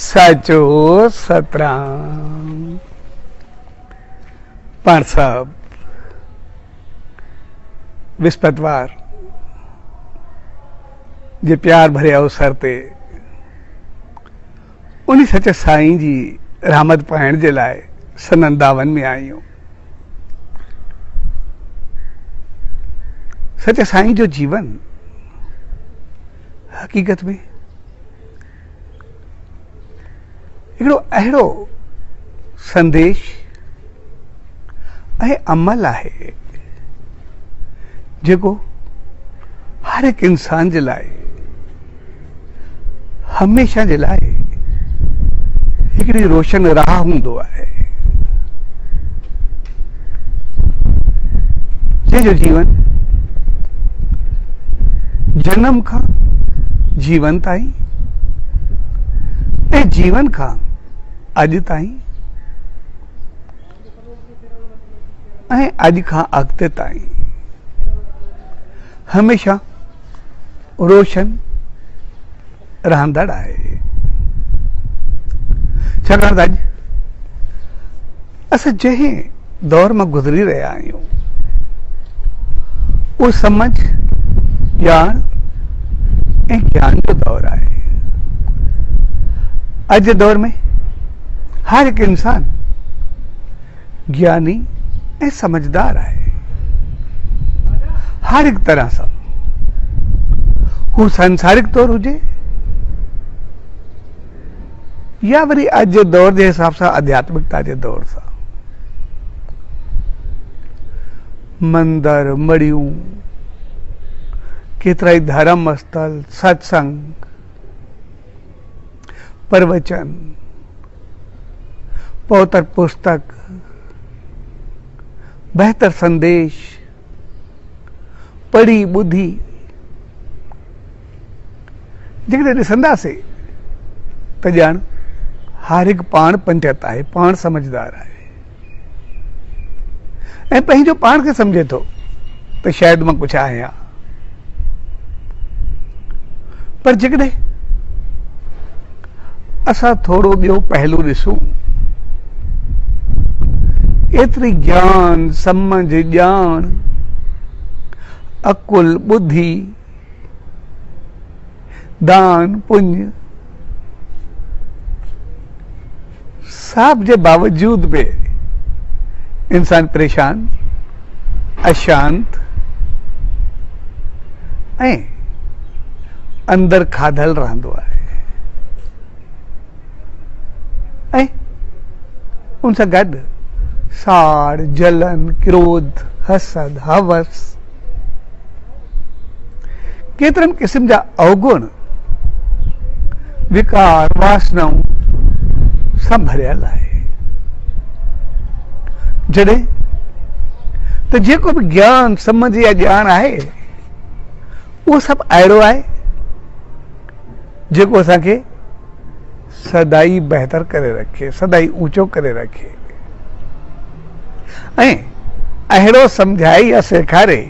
साचो सतराम। पण साहब विस्पतवार जे प्यार भरे अवसर ते उन्हीं सच साईं जी रहमत पाइण जे लाइ सनंदावन में आहियूं। सच साईं जो जीवन हकीकत में हिकिड़ो अहिड़ो संदेश ऐं अमल आहे जेको हर एक इंसान जे लाइ हमेशा जे लाइ हिकिड़ी रोशन राह हूंदो आहे, जंहिंजो जीवन जन्म खां जीवन ताईं ऐं जीवन खां अॼु ताईं ऐं अॼु खां अॻिते ताईं हमेशा रोशन रहंदड़ आहे। छाकाणि त अॼु असां जंहिं दौर मां गुज़री रहिया आहियूं उहो समझ ॼाण ऐं ज्ञान जो दौर आहे। अॼु जे दौर में हर हिकु इंसान ज्ञानी ऐं समझदार आहे। हर हिकु तरह सां हू सांसारिक तौर हुजे या वरी अॼु जे दौर जे हिसाब सां आध्यात्मिकता जे दौर सां। मंदर मड़ियूं केतिरा ई धर्म स्थल, सत्संग, प्रवचन, पवित्र पुस्तक, बेहतर संदेश पढ़ी ॿुधी जेकॾहिं ॾिसंदासीं त ॼाण हर हिकु पाण पंडित आहे, पाण समझदार आहे ऐं पंहिंजो पाण खे सम्झे थो त शायदि मां कुझु आहियां। पर जेकॾहिं असां थोरो ॿियो पहलू ॾिसूं, एतिरी ज्ञान समझ ॼाण अकुल बुद्धि दान पुण्य सब जे बावजूद भी इंसान परेशान अशांत ऐं अंदर खाधल रहंदो आहे ऐं उन सां गॾु साड़ जलन क्रोध हसद हवस केतिरनि क़िस्म जा अवगुण विकार वासनाऊं सब भरियल आहे। जॾहिं त जेको बि ज्ञान समझ या ॼाण आहे उहो सभु अहिड़ो आहे जेको असांखे सदाई बहितर करे रखे, सदाई ऊंचो करे रखे ऐं अहिड़ो सम्झाए या सेखारे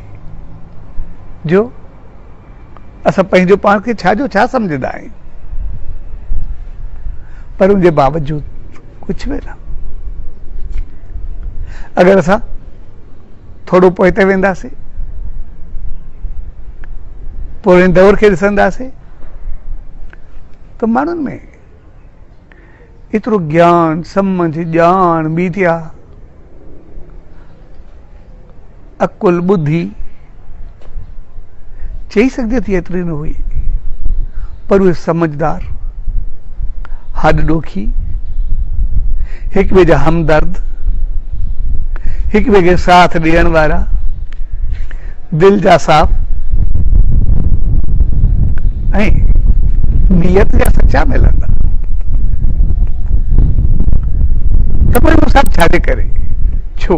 जो असां पंहिंजो पाण खे छा जो छा सम्झंदा आहियूं। पर उनजे बावजूद कुझु बि न। अगरि असां थोरो पोइते वेंदासीं, पोइ दौर खे ॾिसंदासीं त माण्हुनि में एतिरो ज्ञान समझ ॼाण विद्या अकुल बुद्धि चई सघजे थी एतिरी न हुई, पर उहे समझदार हॾ ॾोखी हिक ॿिए जा हमदर्द हिक ॿिए खे साथ ॾियण वारा दिल जा साफ़ ऐं नियत जा सच्चा मिलंदा। त पर उहो सभु छाजे करे? छो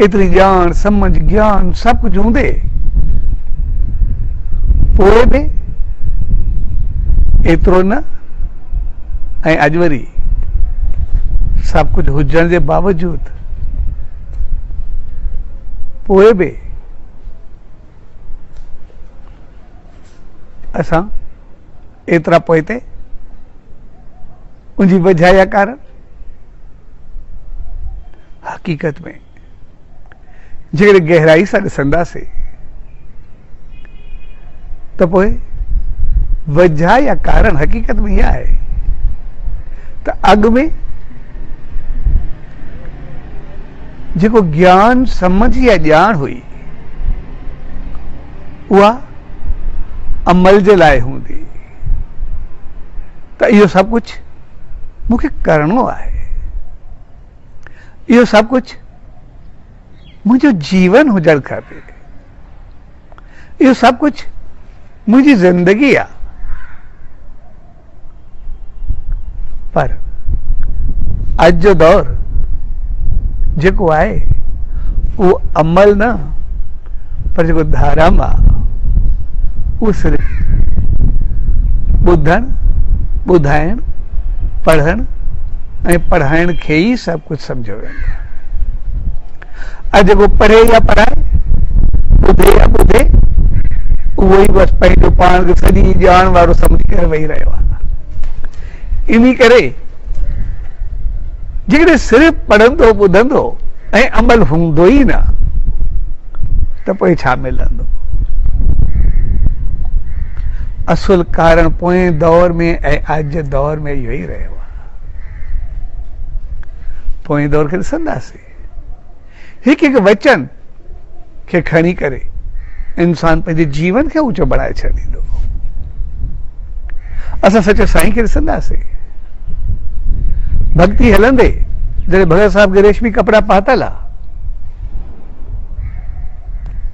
एतिरी ॼाण समझ ज्ञान सभु कुझु हूंदे पोइ बि एतिरो न ऐं अॼु वरी सभु कुझु हुजण जे बावजूद पोइ बि असां एतिरा पोइते उनकी वजह या कारण हकीकत में जेकॾहिं गहराई सां ॾिसंदासीं त पोइ वजह या कारण हकीकत में इहा आहे त अॻु में जेको ज्ञान समझ या ॼाण हुई उहा अमल जे लाइ हूंदी त इहो सभु कुझु मूंखे करणो आहे, इहो सभु कुझु मुंहिंजो जीवन हुजणु खपे, इहो सभु कुझु मुंहिंजी ज़िंदगी आहे। पर अॼु जो दौर जेको आहे उहो अमल न पर जेको धर्म आहे उहो सिर्फ़ु ॿुधणु ॿुधाइणु पढ़णु ऐं पढ़ाइण खे ई सभु कुझु सम्झो वेंदो आहे। अॼु जेको पढ़े या पढ़ाए ॿुधे या ॿुधे उहो ई बसि पंहिंजो पाण खे सॼी ॼाण वारो सम्झी करे वेही रहियो आहे। इन करे जेकॾहिं सिर्फ़ु पढ़ंदो ॿुधंदो ऐं अमल हूंदो ई न त पोइ छा मिलंदो? असुल कारण पोएं दौर में ऐं अॼु जे दौर में इहो ई रहियो आहे। पोएं दौर खे ॾिसंदासीं, हिकु हिकु वचन खे खणी करे इंसान पंहिंजे जीवन खे ऊचो बढ़ाए छॾींदो। असां सचे साईं खे ॾिसंदासीं, भक्ति हलंदे जॾहिं भगत साहब खे रेशमी कपिड़ा पातल आहे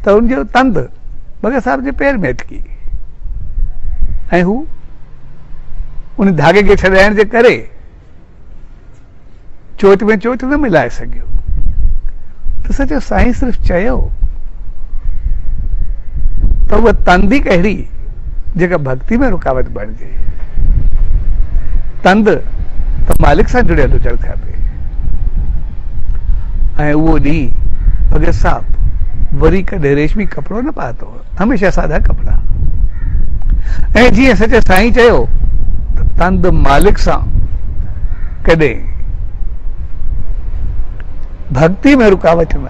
त उनजो तंद भगत साहब जे पैर में अटकी ऐं हू उन धागे खे छॾाइण जे करे चोट में चोट न मिलाए सघियो। त सचो साईं सिर्फ़ु चयो त उहा तंद ई कहिड़ी जेका भक्ति में रुकावट बणिजे। तंद त मालिक सां जुड़ियल हुजणु खपे। ऐं उहो ॾींहुं भगत साहब वरी कॾहिं रेशमी कपिड़ो न पातो, हमेशह सादा कपिड़ा। ऐं जीअं सचे साईं चयो त तंद मालिक सां कॾहिं भक्ति में रुकावट न,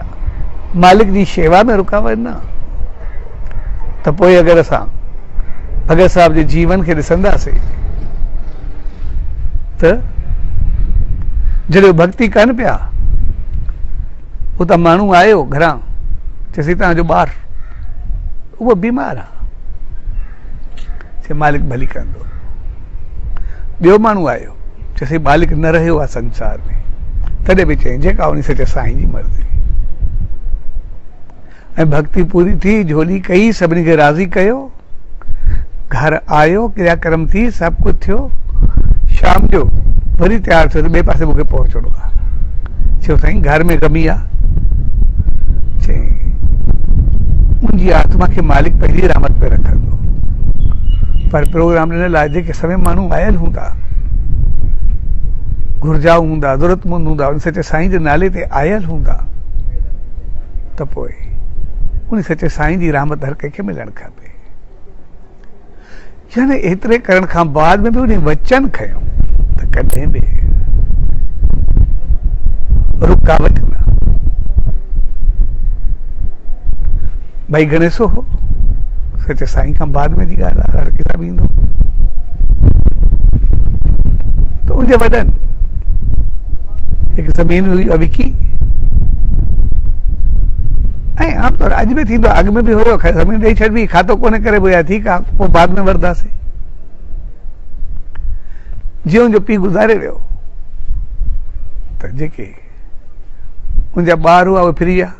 मालिक जी शेवा में रुकावट न। त पोइ अगरि असां भगत साहब जे जीवन खे ॾिसंदासीं त जॾहिं भक्ति कनि पिया उतां माण्हू आयो घरां, चयसि तव्हांजो ॿारु उहो बीमार आहे, चए मालिक भली कंदो। ॿियो माण्हू आयो, चयसि मालिक न रहियो आहे संसार में, तॾहिं बि चई जेका उन सचे साईं जी मर्ज़ी। ऐं भक्ति पूरी थी, झोली कई, सभिनी खे राज़ी कयो, घर आयो, क्रियाक्रम थी, सभु कुझु थियो। शाम जो वरी तयारु थियो त ॿिए पासे मूंखे पहुचणो आहे। चयो साईं घर में कमी आहे, चई मुंहिंजी आत्मा खे मालिक पंहिंजी रहमत पे रखंदो। पर प्रोग्राम ॾिनल आहे, जेके सभई माण्हू आयल हूंदा, घुर्जाऊ हूंदा, ज़रूरतमंद हूंदा, उन सचे साईं जे नाले ते आयल हूंदा, त पोइ उन सचे साईं जी रहमत हर कंहिंखे मिलणु खपे। यानी एतिरे करण खां बाद में बि उन वचन खयो त कॾहिं बि रुकावट न। भाई गणेशो हो सचे साईं खां बाद में जी ॻाल्हि आहे, हर किताब ईंदो त उनजे वॾनि हिकु ज़मीन हुई अविकी। ऐं आमतौर अॼु बि थींदो, अॻु में बि हुयो, ज़मीन ॾेई छॾबी, खातो कोन्हे करे पोइ ठीकु आहे, पोइ बाद में वरदासीं। जीअं उनजो पीउ गुज़ारे वियो त जेके उनजा ॿार हुआ उहे फ्री विया,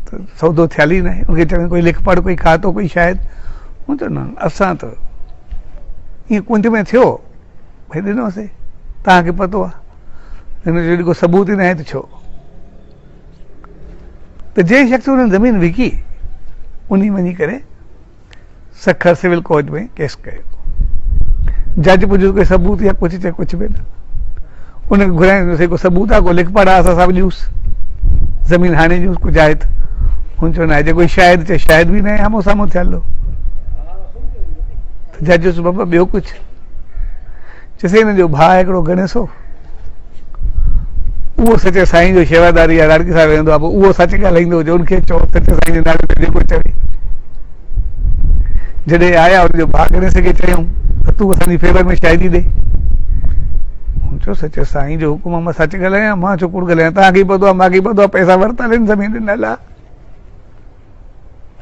त सौदो थियल ई न आहे। उनखे चवनि कोई लिख पढ़, कोई खातो, कोई शायदि। हूं त न, असां त ईअं कुंज में थियो, भई ॾिनोसीं, तव्हांखे पतो आहे, हिन जो को सबूत ई न आहे त छो। त जंहिं शख़्स हुन ज़मीन विकी, उन वञी करे सखर सिविल कोर्ट में केस कयो। जज पुछियो कोई सबूत या कुझु, चए कुझु बि न। उनखे घुराईंदोसीं को सबूत आहे, को लिख पढ़ आहे, असां सभु ॾियूंसि, ज़मीन हाणे ॾियूंसि, कुझु आहे त। हुन चयो न आहे, जेको शायदि चए शायदि बि न आहे, आम्हूं साम्हूं थियल हो। त जज चयो बाबा ॿियो कुझु, चइसि हिन जो भाउ हिकिड़ो गणेशो, उहो सचे साईं जो शेवादारी या राड़की साहिब वेंदो आहे, पोइ उहो सच ॻाल्हाईंदो हुजे, उनखे चओ सचे साईं जे नाले ते जेको चवे। जॾहिं आया हुनजो भाउ गणेश खे चयऊं त तूं असांजी फेवर में शायदी ॾे। चयो सचे साईं जो हुकुम, मां सच ॻाल्हायां, मां छो कूड़ ॻाल्हायां, तव्हांखे पतो आहे, मूंखे पतो आहे, पैसा वरितल आहिनि, ज़मीन ॾिनल आहे।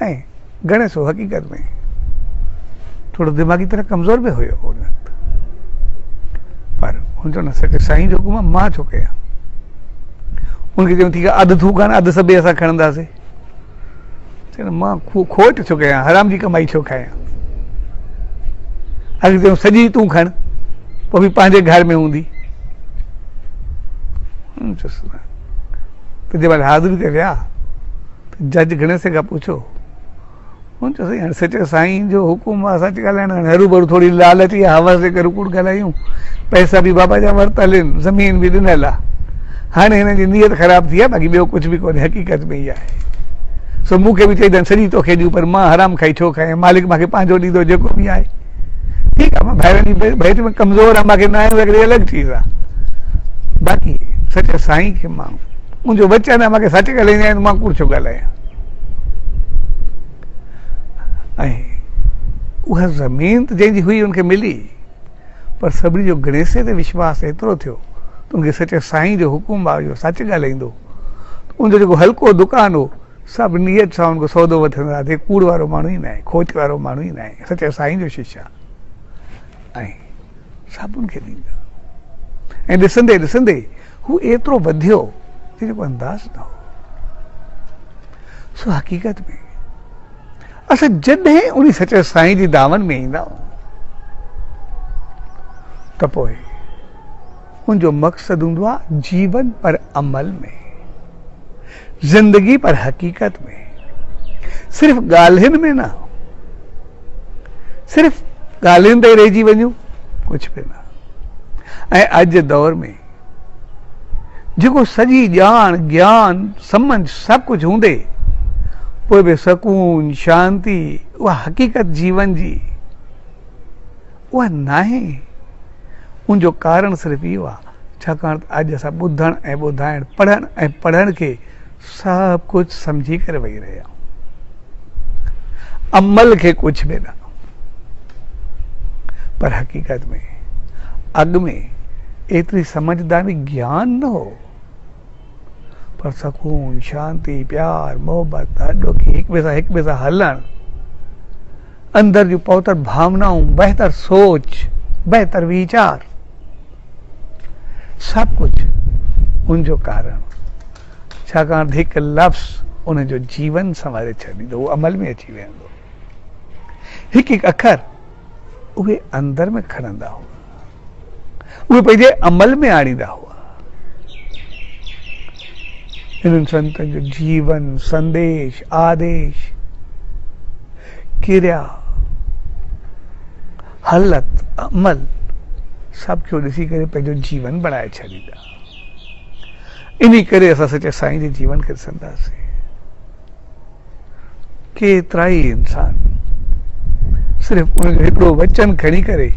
ऐं गणेश हो हक़ीक़त में थोरो दिमाग़ी तरह कमज़ोर बि हुयो उन वक़्तु, पर हुन चयो न सचे साईं जो हुकुम आहे, मां छो कयां। उनखे चयूं ठीकु आहे, अधु तूं खण, अधु सभई असां खणंदासीं। चयो मां खोट छो कयां, हराम जी कमाई छो खायां। अॻे चयूं सॼी तूं खण, पोइ बि पंहिंजे घर में हूंदी। त जंहिं महिल हाज़िरी ते विया त जज गणेश खां पुछो, हुन चयो साईं हाणे सचे साईं जो हुकुम आहे, सच ॻाल्हाइणु, हाणे हरू भरू थोरी लालच या हवस जे करे कूड़ ॻाल्हायूं, पैसा बि बाबा जा वरितल आहिनि, ज़मीन बि ॾिनल आहे, हाणे हिन जी नीयत ख़राब थी आहे, बाक़ी ॿियो कुझु बि कोन्हे, हक़ीक़त में ई आहे। सो मूंखे बि चईंदा सॼी तोखे ॾियूं, पर मां हराम खाई छो खायां, मालिक मूंखे पंहिंजो ॾींदो जेको बि आहे। ठीकु आहे, मां भाइरनि जी भेट में कमज़ोर आहे, मूंखे न आहे, हिकिड़ी अलॻि चीज़ आहे। बाक़ी सचे साईं खे मां, मुंहिंजो वचन आहे, मूंखे सच ॻाल्हाईंदा आहिनि, मां कूड़ छो ॻाल्हायां। ऐं उहा ज़मीन त जंहिंजी हुई उनखे मिली, पर सभिनी जो गणेश ते विश्वास एतिरो थियो त उनखे सचे साईं जो हुकुम आहे, इहो सच ॻाल्हाईंदो। उनजो जेको हल्को दुकान हो, सभु नियत सां उनखां सौदो वठंदा, ते कूड़ वारो माण्हू ई न आहे, खोच वारो माण्हू ई न आहे, सचे साईं जो शिष्य आहे। ऐं सभु उनखे ॾींदा। ऐं ॾिसंदे ॾिसंदे हू एतिरो वधियो जेको अंदाज़ न हो। सो हक़ीक़त में असां जॾहिं उन सचे साईं जी दामन में ईंदा आहियूं त पोइ उनजो मक़सदु हूंदो आहे जीवन पर अमल में, ज़िंदगी पर हक़ीक़त में, सिर्फ़ ॻाल्हियुनि में न, सिर्फ़ ॻाल्हियुनि ते रहिजी वञूं, कुझु बि न। ऐं अॼु जे दौर में जेको सॼी ॼाण, ज्ञान, समझ सभु कुझु हूंदे पोइ बि सकून, शांती, उहा हक़ीक़त जीवन जी उहा नाहे। उनजो कारण सिर्फ़ु इहो आहे छाकाणि त अॼु असां ॿुधण ऐं ॿुधाइण, पढ़ण ऐं पढ़ण खे सभु कुझु सम्झी करे वेही रहिया आहियूं, अमल खे कुझु बि न। पर हक़ीक़त में अॻु में एतिरी समझदारी, ज्ञान न हो, पर सकून, शांती, प्यार, मोहबत, ॾोखी, हिक ॿिए सां हलणु, अंदर जूं पवित्र भावनाऊं, बहितर सोच, बहितर वीचार, सभु कुझु उनजो कारण, छाकाणि त हिकु लफ़्ज़ उनजो जीवन संवारे छॾींदो, उहो अमल में अची वेंदो। हिकु हिकु अखर उहे अंदर में खणंदा हुआ, उहे पंहिंजे अमल में आणींदा हुआ। इन्हनि संतनि जो जीवन, संदेश, आदेश, क्रिया, हालत, अमल सभु खे ॾिसी करे पंहिंजो जीवन बणाए छॾींदा। इन करे असां सचे साईं जे जीवन खे ॾिसंदासीं। केतिरा ई इंसान सिर्फ़ु उनजो हिकिड़ो वचन खणी करे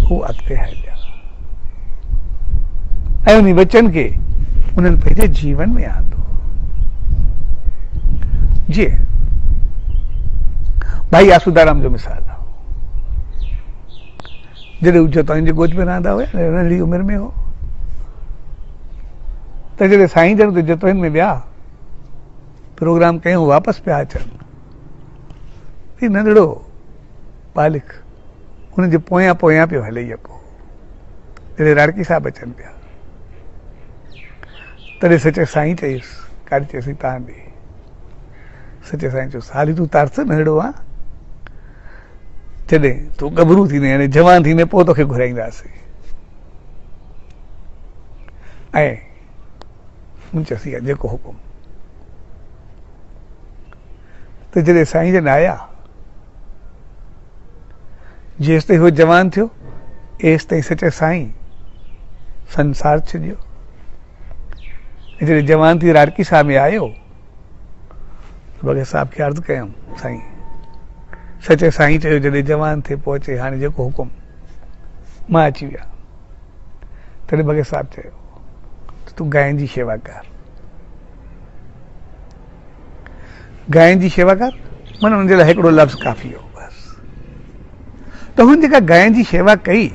हू अॻिते हलिया ऐं उन वचन खे उन्हनि पंहिंजे जीवन में आंदो। जीअं भाई आसूदाराम जो मिसाल आहे, जॾहिं जतोइन जे गोद में रहंदा हुआ, नंढड़ी उमिरि में हो, त जॾहिं साईं जन ते जतोइन में विया, प्रोग्राम कयूं, वापसि पिया अचनि, नंढड़ो बालिक हुनजे पोयां पोयां पियो हले यको, जॾहिं राड़की साहिब अचनि पिया, तॾहिं सचे साईं चयुसि, काॾे चयसि तव्हां ॾे। सचे साईं चयुसि हाली तूं तरस नंढड़ो आहे, जॾहिं तूं गभरू थींदे, हाणे जवान थींदे, पोइ तोखे घुराईंदासीं। ऐं मूं चयोसीं जेको हुकुम। त जॾहिं साईं जन आया, जेसि ताईं उहो जवान थियो, एसि ताईं सचे साईं संसार छॾियो। जॾहिं जवान थी राड़की साहिब में आयो, बग़ैर साहिब खे अर्ज़ु कयूं, साईं सचे साईं चयो जॾहिं जवान थिए पहुचे, हाणे जेको हुकुम। मां अची विया। तॾहिं भगत साहब चयो त तूं गांइ जी शेवा कर। गांइ जी शेवा कर माना हुनजे लाइ हिकिड़ो लफ़्ज़ काफ़ी हो बसि। त हुन जेका गांइ जी शेवा कई,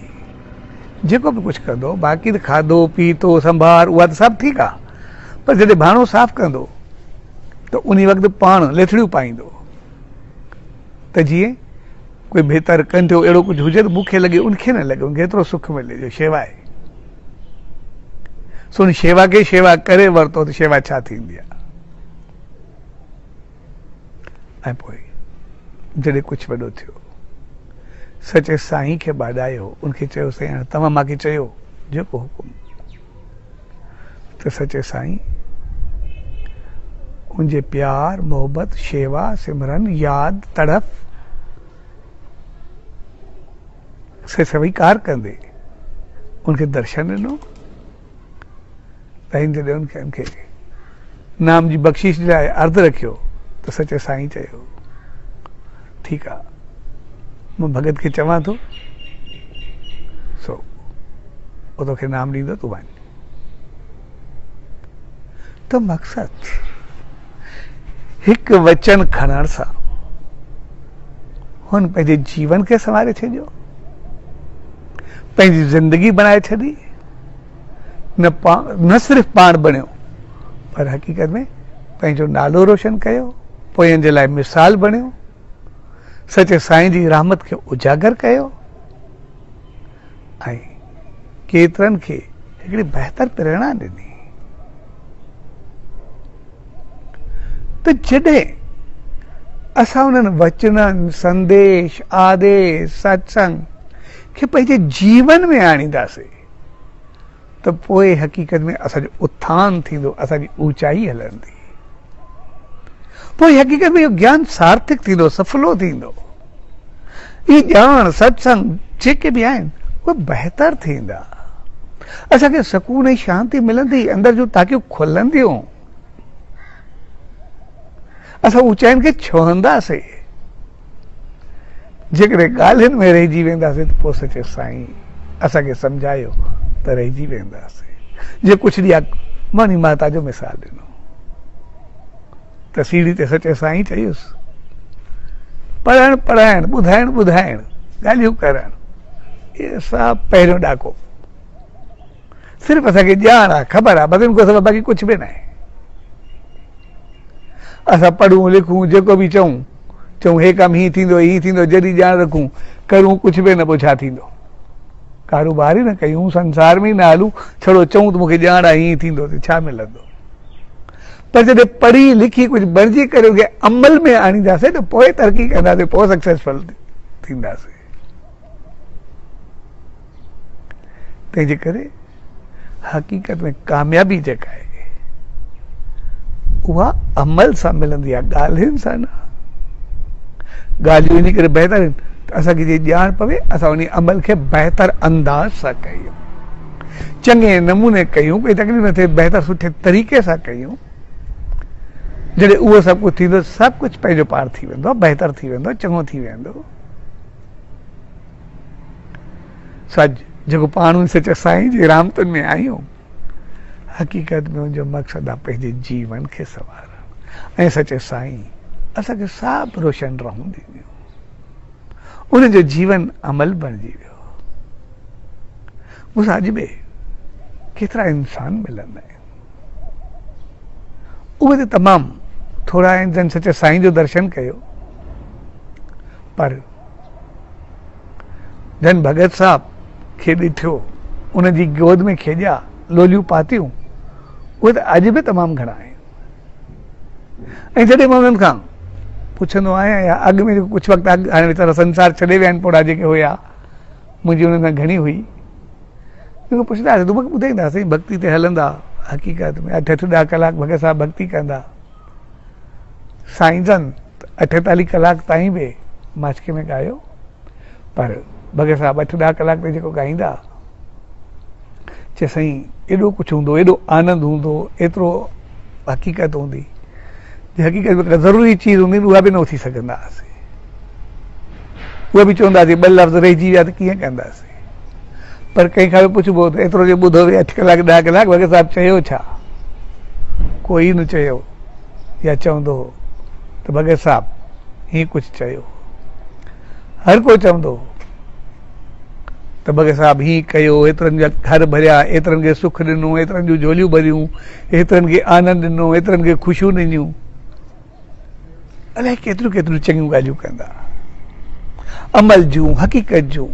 जेको बि कुझु कंदो, बाक़ी त खाधो पीतो संभार उहा त सभु ठीकु आहे, पर जॾहिं भाणो साफ़ कंदो त उन वक़्तु पाण लेथड़ियूं पाईंदो त जीअं कोई बहितर कंठो अहिड़ो कुझु हुजे त मूंखे लॻे उनखे न लॻे, उनखे एतिरो सुख मिले जो शेवा आहे। सो उन शेवा खे शेवा करे वरितो त शेवा छा थींदी आहे। ऐं पोइ जॾहिं कुझु वॾो थियो, सचे साईं खे ॿाॾायो, उनखे चयो साईं हाणे तव्हां मूंखे चयो जेको हुकुम। त सचे साईं उनजे प्यार मोहब्बत शेवा सिमरन याद तड़प से स्वीकार कंदे उनखे दर्शन ॾिनो। साईं जॾहिं उनखे नाम जी बख़्शिश जे लाइ अर्ज़ु रखियो त सचे साईं चयो ठीकु आहे, मां भगत खे चवां थो सो वो तोखे नाम ॾींदो, तूं वञ। त मक़सदु हिकु वचन खणण सां हुन पंहिंजे जीवन खे संवारे छॾियो, पंहिंजी ज़िंदगी बनाए छॾी। न सिर्फ़ पाण बणियो पर हक़ीक़त में पंहिंजो नालो रोशन कयो, पोयनि जे लाइ मिसाल बणियो, सचे साईं जी रहमत खे उजागर कयो ऐं केतिरनि खे हिकिड़ी बहितर प्रेरणा ॾिनी। त जॾहिं असां उन्हनि वचननि संदेश आदेश सत्संग खे पंहिंजे जीवन में आणींदासीं त पोइ हक़ीक़त में असांजो उत्थान थींदो, असांजी ऊचाई हलंदी। पोइ हक़ीक़त में इहो ज्ञान सार्थक थींदो, सफलो थींदो। इहे ॼाण सत्संग जेके बि आहिनि उहे बहितर थींदा। असांखे सुकून ऐं शांती मिलंदी, अंदर जूं ताक़ियूं खुलंदियूं, असां ऊचाइनि खे छुहंदासीं। जेकॾहिं ॻाल्हियुनि में रहिजी वेंदासीं त पोइ सचे साईं असांखे सम्झायो त रहिजी वेंदासीं। जे कुझु ॾींहं मानी माता जो मिसाल ॾिनो त सीढ़ी ते सचे साईं चयुसि पढ़णु पढ़ाइणु ॿुधाइणु ॿुधाइणु ॻाल्हियूं करणु, इहे सभु पहिरियों ॾाको। सिर्फ़ु असांखे ॼाण आहे, ख़बर आहे, बसि उनखां सवाइ बाक़ी कुझु बि न आहे। असां पढ़ूं लिखूं जेको बि चऊं हे कमु हीअं थींदो, जॾहिं ॼाण रखूं करूं कुझु बि न, पोइ छा थींदो। कारोबार ई न कयूं, संसार में ई न हलूं, छड़ो चऊं त मूंखे ॼाण आहे हीअं थींदो, त छा मिलंदो। पर जॾहिं पढ़ी लिखी कुझु बणिजी करे उनखे अमल में आणींदासीं त पोइ तरक़ी कंदासीं, पोइ सक्सेसफुल थींदासीं। तंहिंजे करे हक़ीक़त में कामयाबी जेका आहे उहा अमल सां मिलंदी आहे, ॻाल्हियुनि सां न। ॻाल्हियूं इन करे बहितर आहिनि त असांखे जे ॼाण पवे असां उन अमल खे बहितर अंदाज़ सां कयूं, चङे नमूने कयूं, कोई तकलीफ़ न थिए, बहितर सुठे तरीक़े सां कयूं। जॾहिं उहो सभु कुझु थींदो, सभु कुझु पंहिंजो पाण थी वेंदो, बहितर थी वेंदो, चङो थी वेंदो। जेको पाण सचे साईं जी रहमतुनि में आहियूं, हक़ीक़त में उनजो मक़सदु आहे पंहिंजे जीवन खे संवारणु। ऐं सचे साईं असांखे सभु रोशन रहूं ॾिनियूं, उनजो जीवन अमल बणिजी वियो। मूंसां अॼु बि केतिरा इंसान मिलंदा आहिनि, उहे त तमामु थोरा आहिनि जन सचे साईं जो दर्शन कयो, पर जन भगत साहब खे ॾिठो, उनजी गोद में खेॾिया, लोलियूं पातियूं, उहे त अॼु बि तमामु घणा आहिनि। ऐं जॾहिं मां उन्हनि खां पुछंदो आहियां या अॻु में कुझु वक़्तु अॻु, हाणे वीचारा संसार छॾे विया आहिनि, पोड़ा जेके हुया, मुंहिंजी उन्हनि सां घणी हुई, मूंखे पुछंदासीं तूं मूंखे ॿुधाईंदा साईं भक्ति ते हलंदा, हक़ीक़त में 8-8 ॾह कलाक भगत साहब भक्ति कंदा, साईं जन 48 कलाक ताईं बि माचके में ॻायो, पर भगत साहब 8-10 कलाक ते जेको ॻाईंदा, चए साईं एॾो कुझु हूंदो, एॾो आनंद हूंदो, एतिरो हक़ीक़त हूंदी, हक़ीक़त में ज़रूरी चीज़ हूंदी उहा बि न उथी सघंदासीं, उहा बि चवंदासीं ॿ लफ़्ज़ रहिजी विया त कीअं कंदासीं। पर कंहिंखां बि पुछिबो त एतिरो जो ॿुधो 8 कलाक 10 कलाक वगे साहब चयो छा? कोई न चयो या चवंदो त भगत साहब ही कुछ चयो। हर को चवंदो त भगत साहब ही कयो, एतिरनि जा घर भरिया, एतिरनि खे सुख ॾिनो, एतिरनि जूं झोलियूं भरियूं, एतिरनि खे आनंद ॾिनो, एतिरनि खे ख़ुशियूं ॾिनियूं। अलाए केतिरियूं केतिरियूं चङियूं ॻाल्हियूं कंदा, अमल जूं, हक़ीक़त जूं।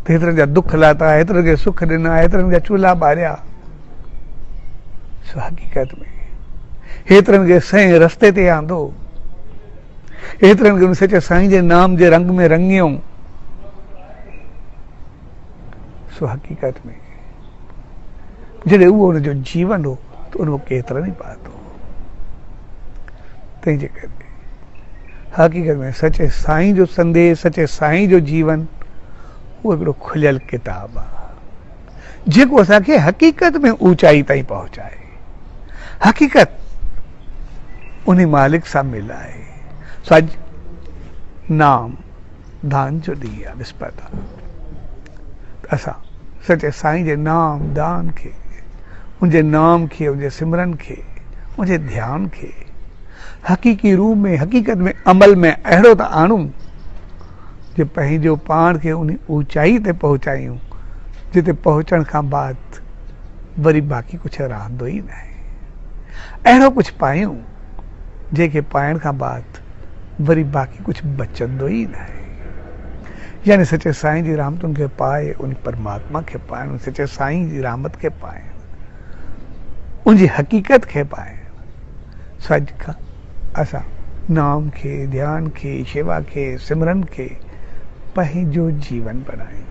हेतिरनि जा दुख लाथा, हेतिरनि खे सुख ॾिना, हेतिरनि जा चूल्हा ॿारिया। सो हक़ीक़त में हेतिरनि खे सही रस्ते ते आंदो, हेतिरनि खे उन सचे साईं जे नाम जे रंग में रंगियो। सो हक़ीक़त में जॾहिं उहो हुनजो जीवन हो त उन केतिरनि ई पातो। तंहिंजे करे हक़ीक़त में सचे साईं जो संदेश, सचे साईं जो जीवन उहो हिकिड़ो खुलियल किताब आहे जेको असांखे हक़ीक़त में ऊचाई ताईं पहुचाए, हक़ीक़त उन मालिक सां मिलाए। सो अॼु नाम दान जो ॾींहुं आहे, विस्पति आहे। असां सचे साईं जे नाम दान खे, उनजे नाम खे, उनजे सिमरन खे, उनजे ध्यान खे हक़ीक़ी रूप में, हक़ीक़त में, अमल में अहिड़ो त आणूं जो पंहिंजो पाण खे उन ऊचाई ते पहुचायूं जिते पहुचण खां बाद वरी बाक़ी कुझु रहंदो ई न आहे। अहिड़ो कुझु पायूं जंहिंखे पाइण खां बाद वरी बाक़ी कुझु बचंदो ई न आहे। यानी सचे साईं जी रहमतुनि खे पाए उन परमात्मा खे पाइण, सचे साईं जी रहमत खे पाइण, उनजी हक़ीक़त खे पाइण। सो अॼु खां असां नाम खे, ध्यान खे, शेवा खे, सिमरन खे पंहिंजो जीवन बनायूं,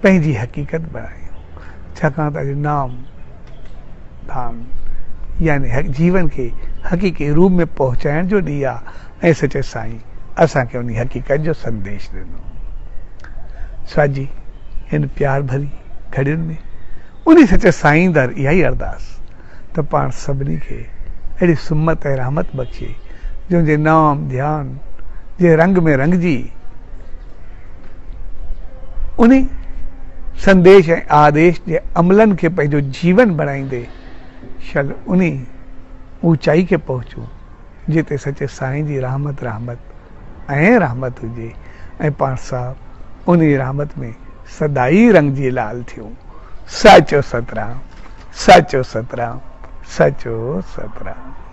पंहिंजी हक़ीक़त बनायूं। छाकाणि त अॼु नाम दान यानी जीवन खे हक़ीक़ी रूप में पहुचाइण जो ॾींहुं आहे ऐं सचे साईं असांखे उन हक़ीक़त जो संदेश ॾिनो। साजी हिन प्यार भरी घड़ियुनि में उन सचे साईं दर इहा ई अरदास त पाण सभिनी खे अहिड़ी सुमत ऐं रहमत बख़्शे जंहिंजे नाम ध्यान जे रंग में रंगजी उन संदेश ऐं आदेश जे अमलनि खे पंहिंजो जीवन बणाईंदे शल उन ऊचाई खे पहुचूं जिते सचे साईं जी रहमत ऐं रहमत हुजे ऐं पाण साहब उन रहमत में सदाई रंगजी लाल थियूं। साचो सतराम, साचो सतराम, साचो सतराम।